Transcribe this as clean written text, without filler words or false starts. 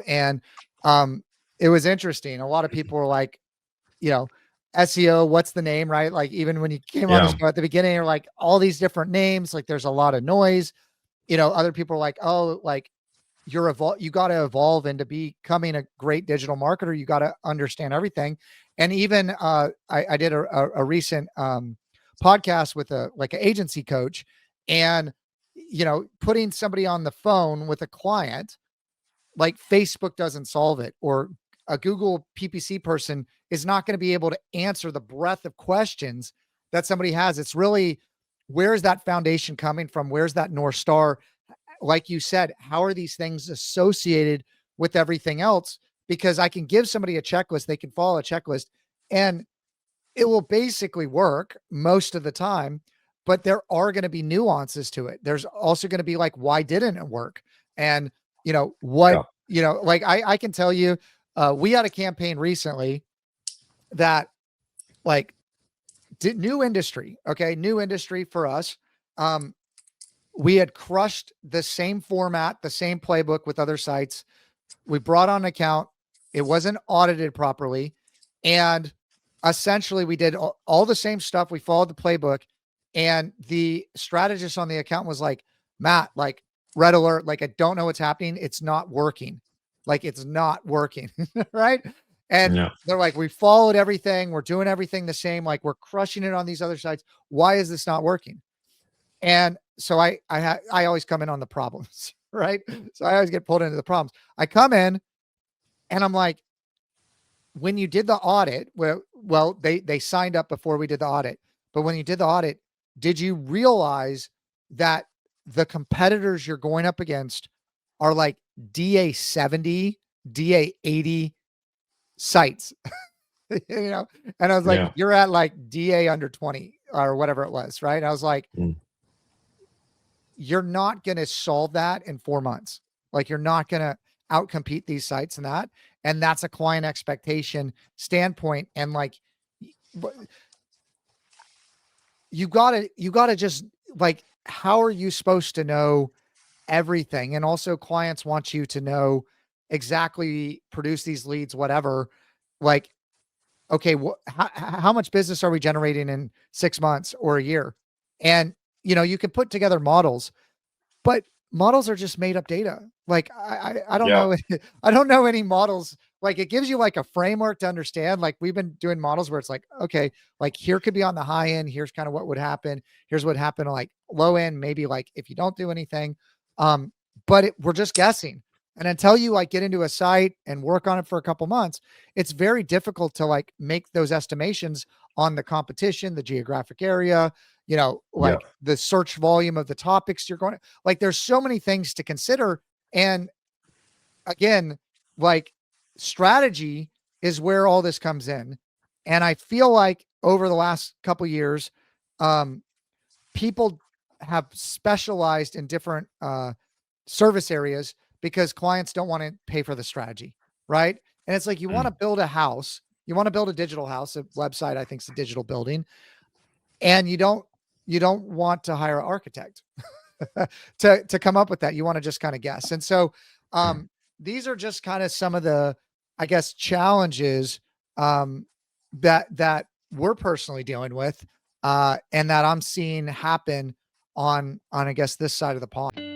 And it was interesting. A lot of people were like, SEO, what's the name, right? Like even when you came on the show at the beginning, you're like all these different names, like there's a lot of noise. Other people are like, oh, like you got to evolve into becoming a great digital marketer. You got to understand everything. And even I did a recent podcast with an agency coach, and putting somebody on the phone with a client, like Facebook doesn't solve it, or a Google PPC person is not going to be able to answer the breadth of questions that somebody has. It's really, where's that foundation coming from? Where's that North Star? Like you said, how are these things associated with everything else? Because I can give somebody a checklist, they can follow a checklist, and it will basically work most of the time, but there are going to be nuances to it. There's also going to be like, why didn't it work? And I can tell you, we had a campaign recently that like did new industry for us. We had crushed the same format, the same playbook with other sites. We brought on an account. It wasn't audited properly. And essentially we did all the same stuff. We followed the playbook, and the strategist on the account was like, Matt, like red alert. Like, I don't know what's happening. It's not working. Like it's not working. Right. And they're like, we followed everything. We're doing everything the same. Like we're crushing it on these other sites. Why is this not working? And so I always come in on the problems, right? So I always get pulled into the problems. I come in and I'm like, when you did the audit, well, they signed up before we did the audit, but when you did the audit, did you realize that the competitors you're going up against are like DA 70, DA 80 sites, and I was like, you're at like DA under 20 or whatever it was. Right. And I was like, you're not going to solve that in 4 months. Like you're not going to outcompete these sites and that. And that's a client expectation standpoint. And like, you gotta just like, how are you supposed to know everything? And also clients want you to know exactly, produce these leads, whatever, like, okay, how much business are we generating in 6 months or a year? And, you can put together models, but models are just made up data. Like, I don't know. I don't know any models. Like it gives you like a framework to understand. Like we've been doing models where it's like, okay, like here could be on the high end. Here's kind of what would happen. Here's what happened like low end, maybe like if you don't do anything. But we're just guessing. And until you like get into a site and work on it for a couple months, it's very difficult to like make those estimations on the competition, the geographic area, the search volume of the topics you're going to, like, there's so many things to consider. And again, like strategy is where all this comes in. And I feel like over the last couple of years, people have specialized in different service areas because clients don't want to pay for the strategy. Right. And it's like, you want to build a house, you want to build a digital house, a website, I think it's a digital building. And you don't want to hire an architect to come up with that. You want to just kind of guess. And so these are just kind of some of the, I guess, challenges that we're personally dealing with and that I'm seeing happen on, I guess, this side of the pond.